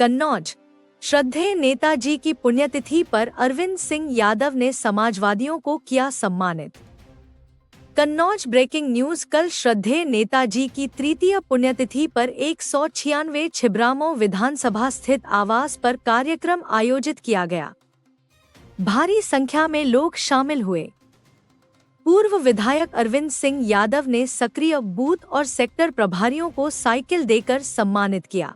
कन्नौज। श्रद्धेय नेताजी की पुण्यतिथि पर अरविंद सिंह यादव ने समाजवादियों को किया सम्मानित। Kannauj breaking news. कल श्रद्धेय नेताजी की तृतीय पुण्यतिथि पर 196 छिबरामऊ विधानसभा स्थित आवास पर कार्यक्रम आयोजित किया गया। भारी संख्या में लोग शामिल हुए। पूर्व विधायक अरविंद सिंह यादव ने सक्रिय बूथ और सेक्टर प्रभारियों को साइकिल देकर सम्मानित किया।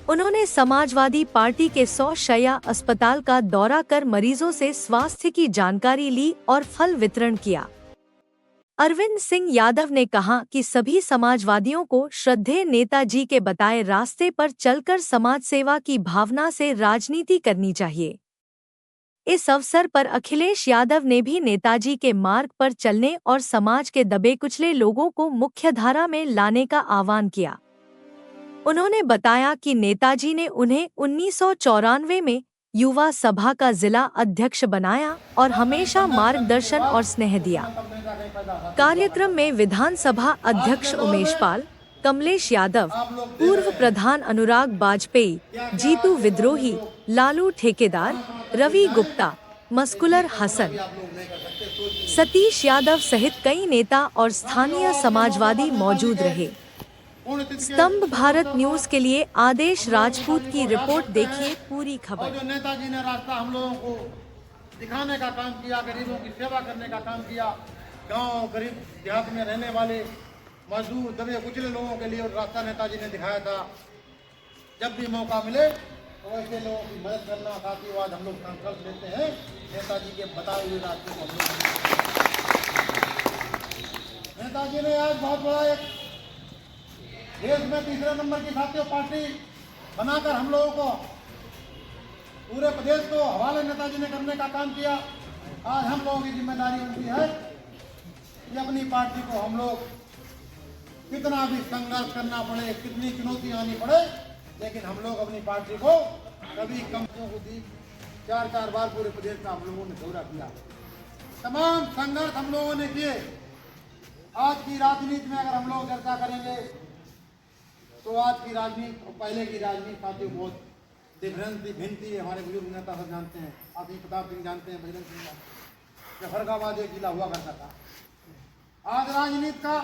उन्होंने समाजवादी पार्टी के 100 शैय्या अस्पताल का दौरा कर मरीजों से स्वास्थ्य की जानकारी ली और फल वितरण किया। अरविंद सिंह यादव ने कहा कि सभी समाजवादियों को श्रद्धेय नेताजी के बताए रास्ते पर चलकर समाज सेवा की भावना से राजनीति करनी चाहिए। इस अवसर पर अखिलेश यादव ने भी नेताजी के मार्ग पर चलने और समाज के दबे कुचले लोगों को मुख्यधारा में लाने का आह्वान किया। उन्होंने बताया कि नेताजी ने उन्हें 1994 में युवा सभा का जिला अध्यक्ष बनाया और हमेशा मार्गदर्शन और स्नेह दिया। कार्यक्रम में विधानसभा अध्यक्ष उमेश पाल, कमलेश यादव, पूर्व प्रधान अनुराग बाजपेयी, जीतू विद्रोही, लालू ठेकेदार, रवि गुप्ता, मस्कुलर हसन, सतीश यादव सहित कई नेता और स्थानीय समाजवादी मौजूद रहे। स्तंभ भारत न्यूज के लिए आदेश राजपूत की रिपोर्ट देखिए पूरी खबर। जो नेताजी ने रास्ता हम लोगों को दिखाने का काम किया, गरीबों की सेवा करने का काम किया, गांव गरीब देहात में रहने वाले मजदूर दबे कुचले लोगों के लिए और रास्ता नेताजी ने दिखाया था। जब भी मौका मिले तो ऐसे लोगों की मदद करना। साथियों, आज हम लोग संकल्प लेते हैं नेताजी के बताए हुए रास्ते को। नेताजी ने आज बहुत बड़ा एक देश में तीसरे नंबर की साथियों पार्टी बनाकर हम लोगों को पूरे प्रदेश को हवाले नेताजी ने करने का काम किया। आज हम लोगों की जिम्मेदारी बनती है कि अपनी पार्टी को हम लोग कितना भी संघर्ष करना पड़े, कितनी चुनौतियां आनी पड़े, लेकिन हम लोग अपनी पार्टी को कभी कंपनियों को दी। 4-4 बार पूरे प्रदेश का हम लोगों ने दौरा किया। तमाम संघर्ष हम लोगों ने किए। आज की राजनीति में अगर हम लोग चर्चा करेंगे तो आज की राजनीति और पहले की राजनीति साथियों बहुत डिफरेंस भिन्नती है। हमारे बुजुर्ग नेता सब जानते हैं, आसिफ प्रताप सिंह जानते हैं, बजरंग सिंह जानते हैं। फर्रुखाबाद एक जिला हुआ करता था। आज राजनीति का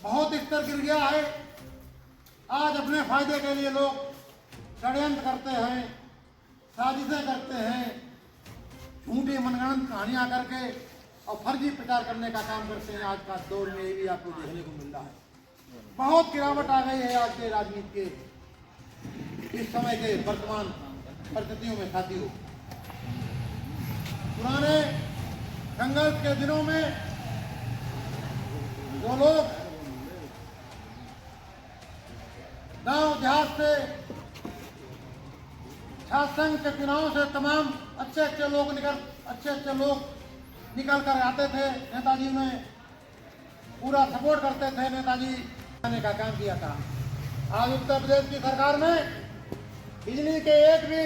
बहुत स्तर गिर गया है। आज अपने फायदे के लिए लोग षड्यंत्र करते हैं, साजिशें करते हैं, झूठी मनगढ़ंत कहानियां करके और फर्जी प्रचार करने का काम करते हैं। आज का दौर में ये भी आपको देखने को मिल रहा है। बहुत गिरावट आ गई है आज के राजनीति के इस समय के वर्तमान परिस्थितियों में साथियों। पुराने संघर्ष के दिनों में जो लोग गांव देहात से छात्र संघ के चुनाव से तमाम अच्छे लोग निकल कर आते थे। नेताजी में पूरा सपोर्ट करते थे। नेताजी ने का काम किया था। आज उत्तर प्रदेश की सरकार में बिजली के एक भी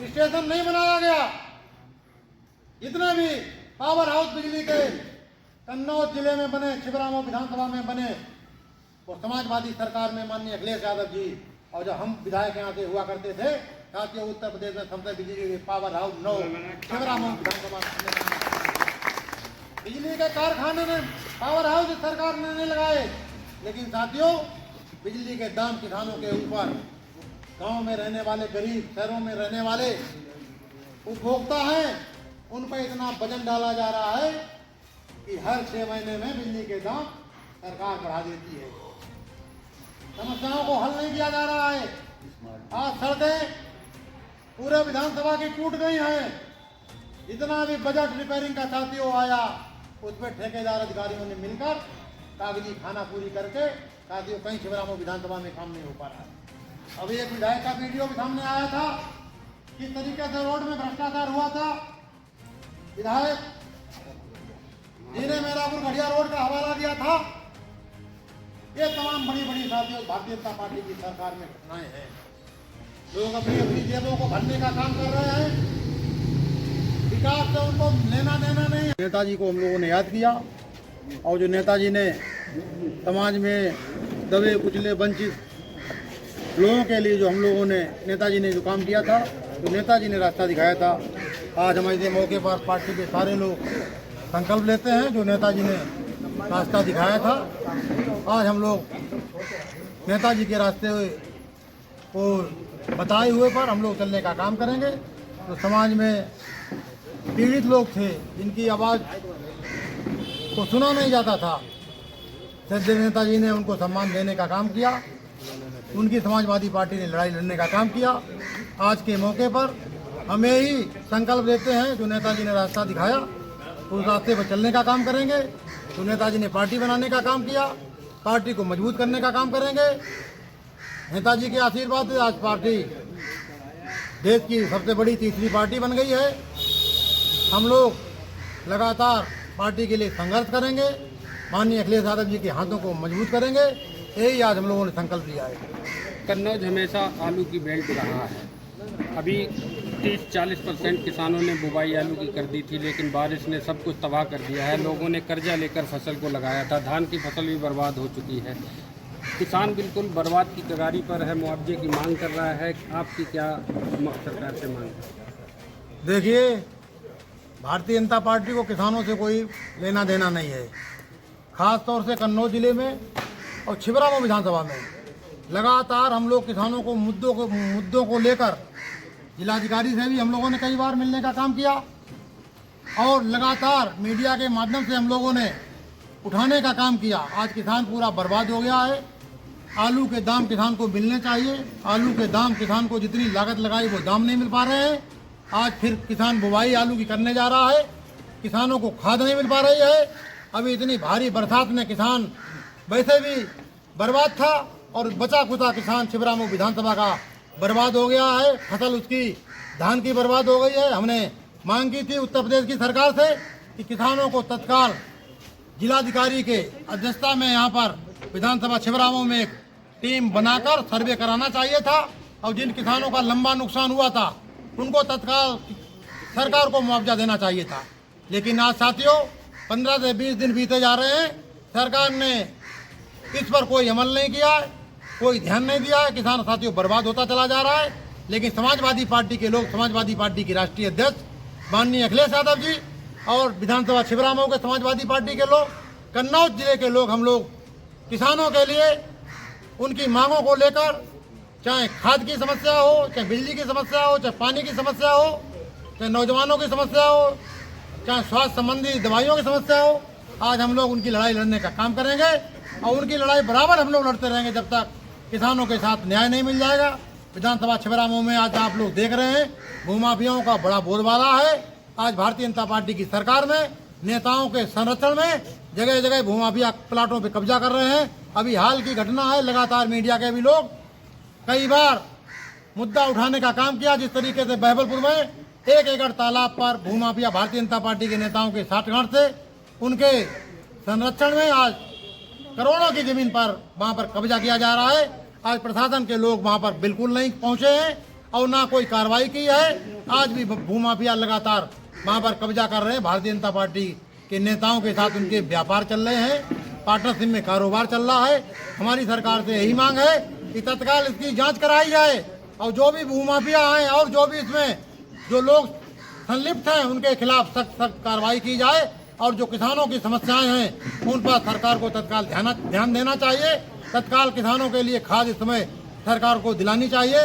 स्टेशन नहीं बनाया गया। जितने भी पावर हाउस बिजली के कन्नौज जिले में बने, छिबरामऊ विधानसभा में बने, वो समाजवादी सरकार में माननीय अखिलेश यादव जी और जब हम विधायक यहाँ से हुआ करते थे साथियों, उत्तर प्रदेश में सबसे बिजली के पावर हाउस 9 छिबरामऊ विधानसभा में। बिजली के कारखाने में पावर हाउस सरकार ने नहीं लगाए, लेकिन साथियों बिजली के दाम किसानों के ऊपर, गांव में रहने वाले गरीब, शहरों में रहने वाले उपभोक्ता हैं, उन पर इतना वजन डाला जा रहा है कि हर 6 महीने में बिजली के दाम सरकार बढ़ा देती है। समस्याओं को हल नहीं किया जा रहा है। आज सड़कें पूरे विधानसभा की टूट गई हैं। जितना भी बजट रिपेयरिंग का साथियों आया उस पर ठेकेदार अधिकारियों ने मिलकर कागजी खाना पूरी करके साथियों कहीं छिबरामऊ विधानसभा में काम नहीं हो पा रहा है। अभी एक विधायक का वीडियो भी सामने आया था किस तरीके से रोड में भ्रष्टाचार हुआ था। विधायक जी ने मेरापुर घड़िया रोड का हवाला दिया था। ये तमाम बड़ी साथियों भारतीय जनता पार्टी की सरकार में घटनाएं हैं। लोग अपनी जेबों को भरने का काम कर रहे हैं। विकास से उनको लेना देना नहीं। नेताजी को हम लोगों ने याद किया और जो नेताजी ने समाज में दबे कुचले वंचित लोगों के लिए जो हम लोगों ने नेताजी ने जो काम किया था, तो नेताजी ने रास्ता दिखाया था। आज हमारे मौके पर पार्टी के सारे लोग संकल्प लेते हैं जो नेताजी ने रास्ता दिखाया था। आज हम लोग नेताजी के रास्ते को बताए हुए पर हम लोग चलने का काम करेंगे। तो समाज में पीड़ित लोग थे जिनकी आवाज़ को सुना नहीं जाता था, श्रद्धेय नेताजी ने उनको सम्मान देने का काम किया। उनकी समाजवादी पार्टी ने लड़ाई लड़ने का काम किया। आज के मौके पर हमें ही संकल्प लेते हैं जो नेताजी ने रास्ता दिखाया, उस रास्ते पर चलने का काम करेंगे। जो नेताजी ने पार्टी बनाने का काम किया, पार्टी को मजबूत करने का काम करेंगे। नेताजी के आशीर्वाद से आज पार्टी देश की सबसे बड़ी तीसरी पार्टी बन गई है। हम लोग लगातार पार्टी के लिए संघर्ष करेंगे, माननीय अखिलेश यादव जी के हाथों को मजबूत करेंगे। यही आज हम लोगों ने संकल्प लिया है। कन्नौज हमेशा आलू की बेल्ट रहा है। अभी 30-40% किसानों ने बुवाई आलू की कर दी थी, लेकिन बारिश ने सब कुछ तबाह कर दिया है। लोगों ने कर्जा लेकर फसल को लगाया था, धान की फसल भी बर्बाद हो चुकी है। किसान बिल्कुल बर्बाद की कगारी पर है, मुआवजे की मांग कर रहा है। आपकी क्या सरकार से मांग है? देखिए, भारतीय जनता पार्टी को किसानों से कोई लेना देना नहीं है। खास तौर से कन्नौज जिले में और छिबरामऊ विधानसभा में लगातार हम लोग किसानों को मुद्दों को लेकर जिलाधिकारी से भी हम लोगों ने कई बार मिलने का काम किया और लगातार मीडिया के माध्यम से हम लोगों ने उठाने का काम किया। आज किसान पूरा बर्बाद हो गया है। आलू के दाम किसान को मिलने चाहिए। आलू के दाम किसान को जितनी लागत लगाई वो दाम नहीं मिल पा रहे हैं। आज फिर किसान बुवाई आलू की करने जा रहा है, किसानों को खाद नहीं मिल पा रही है। अभी इतनी भारी बरसात में किसान वैसे भी बर्बाद था और बचा खुचा किसान छिबरामऊ विधानसभा का बर्बाद हो गया है। फसल उसकी धान की बर्बाद हो गई है। हमने मांग की थी उत्तर प्रदेश की सरकार से कि किसानों को तत्काल जिलाधिकारी के अध्यक्षता में यहाँ पर विधानसभा छिबरामऊ में एक टीम बनाकर सर्वे कराना चाहिए था और जिन किसानों का लंबा नुकसान हुआ था उनको तत्काल सरकार को मुआवजा देना चाहिए था। लेकिन आज साथियों 15 से 20 दिन बीते जा रहे हैं, सरकार ने इस पर कोई अमल नहीं किया है, कोई ध्यान नहीं दिया है। किसान साथियों बर्बाद होता चला जा रहा है। लेकिन समाजवादी पार्टी के लोग, समाजवादी पार्टी की राष्ट्रीय अध्यक्ष माननीय अखिलेश यादव जी और विधानसभा छिबरामऊ के समाजवादी पार्टी के लोग, कन्नौज जिले के लोग, हम लोग किसानों के लिए उनकी मांगों को लेकर, चाहे खाद की समस्या हो, चाहे बिजली की समस्या हो, चाहे पानी की समस्या हो, चाहे नौजवानों की समस्या हो, चाहे स्वास्थ्य संबंधी दवाइयों की समस्या हो, आज हम लोग उनकी लड़ाई लड़ने का काम करेंगे और उनकी लड़ाई बराबर हम लोग लड़ते रहेंगे जब तक किसानों के साथ न्याय नहीं मिल जाएगा। विधानसभा छिबरामऊ में आज आप लोग देख रहे हैं भूमाफियाओं का बड़ा बोलबाला है। आज भारतीय जनता पार्टी की सरकार में नेताओं के संरक्षण में जगह जगह भूमाफिया प्लाटों पर कब्जा कर रहे हैं। अभी हाल की घटना है, लगातार मीडिया के भी लोग कई बार मुद्दा उठाने का काम किया। जिस तरीके से बहबलपुर में 1 एकड़ तालाब पर भूमाफिया भारतीय जनता पार्टी के नेताओं के साठगांठ से उनके संरक्षण में आज करोड़ों की जमीन पर वहां पर कब्जा किया जा रहा है। आज प्रशासन के लोग वहां पर बिल्कुल नहीं पहुंचे हैं और ना कोई कार्रवाई की है। आज भी भूमाफिया लगातार वहां पर कब्जा कर रहे हैं। भारतीय जनता पार्टी के नेताओं के साथ उनके व्यापार चल रहे हैं, पार्टनरशिप में कारोबार चल रहा है। हमारी सरकार से यही मांग है कि तत्काल इसकी जांच कराई जाए और जो भी भूमाफिया हैं और जो भी इसमें जो लोग संलिप्त हैं उनके खिलाफ सख्त कार्रवाई की जाए और जो किसानों की समस्याएं हैं उन पर सरकार को तत्काल ध्यान देना चाहिए। तत्काल किसानों के लिए खाद इस समय सरकार को दिलानी चाहिए।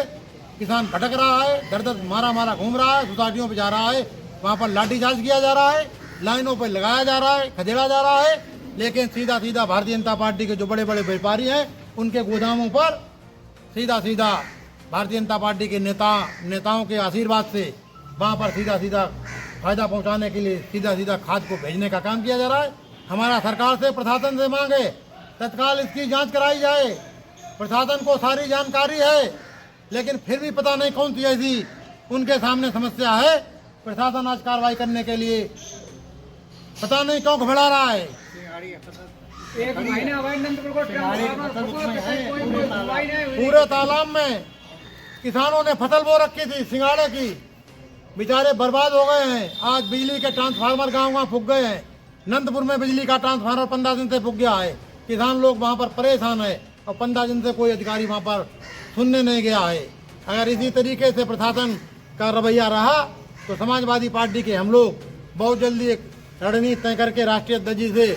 किसान भटक रहा है, दर दर मारा घूम रहा है, सोसाइटियों पर जा रहा है, वहाँ पर लाठीचार्ज किया जा रहा है, लाइनों पर लगाया जा रहा है, खदेड़ा जा रहा है। लेकिन सीधा सीधा भारतीय जनता पार्टी के जो बड़े बड़े व्यापारी हैं उनके गोदामों पर सीधा सीधा भारतीय जनता पार्टी के नेताओं के आशीर्वाद से वहाँ पर सीधा सीधा फायदा पहुँचाने के लिए सीधा सीधा खाद को भेजने का काम किया जा रहा है। हमारा सरकार से, प्रशासन से मांग है तत्काल इसकी जांच कराई जाए। प्रशासन को सारी जानकारी है लेकिन फिर भी पता नहीं कौन सी ऐसी उनके सामने समस्या है। प्रशासन आज कार्रवाई करने के लिए पता नहीं क्यों घबरा रहा है। पूरे तालाब में किसानों ने फसल बो रखी थी सिंगाड़े की, बेचारे बर्बाद हो गए हैं। आज बिजली के ट्रांसफार्मर गांव फूक गए हैं। नंदपुर में बिजली का ट्रांसफार्मर 15 दिन से फूक गया है। किसान लोग वहां पर परेशान है। और 15 दिन से कोई अधिकारी वहाँ पर सुनने नहीं गया है। अगर इसी तरीके से प्रशासन का रवैया रहा तो समाजवादी पार्टी के हम लोग बहुत जल्दी एक रणनीति तय करके राष्ट्रीय अध्यक्ष जी से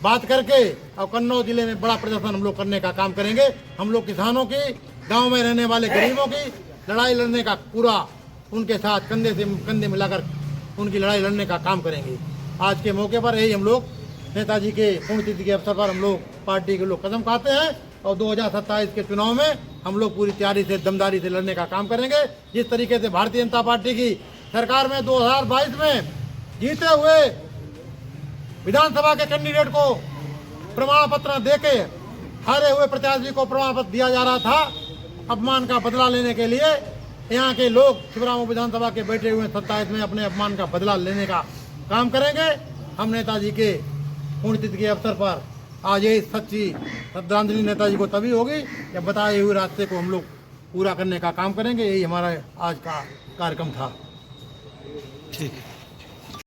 बात करके और कन्नौज जिले में बड़ा प्रदर्शन हम लोग करने का काम करेंगे। हम लोग किसानों की, गांव में रहने वाले गरीबों की लड़ाई लड़ने का पूरा उनके साथ कंधे से कंधे मिलाकर उनकी लड़ाई लड़ने का काम करेंगे। आज के मौके पर यही हम लोग नेताजी के पुण्यतिथि के अवसर पर हम लोग पार्टी के लोग कदम खाते हैं और 2027 के चुनाव में हम लोग पूरी तैयारी से, दमदारी से लड़ने का काम करेंगे। जिस तरीके से भारतीय जनता पार्टी की सरकार में 2022 में जीते हुए विधानसभा के कैंडिडेट को प्रमाण पत्र देके हारे हुए प्रत्याशी को प्रमाण पत्र दिया जा रहा था, अपमान का बदला लेने के लिए यहाँ के लोग छिबरामऊ विधानसभा के बैठे हुए 27 में अपने अपमान का बदला लेने का काम करेंगे। हम नेताजी के पुण्यतिथि के अवसर पर आज ये सच्ची श्रद्धांजलि नेताजी को तभी होगी जब बताए हुए रास्ते को हम लोग पूरा करने का काम करेंगे। यही हमारा आज का कार्यक्रम था। ठीक है।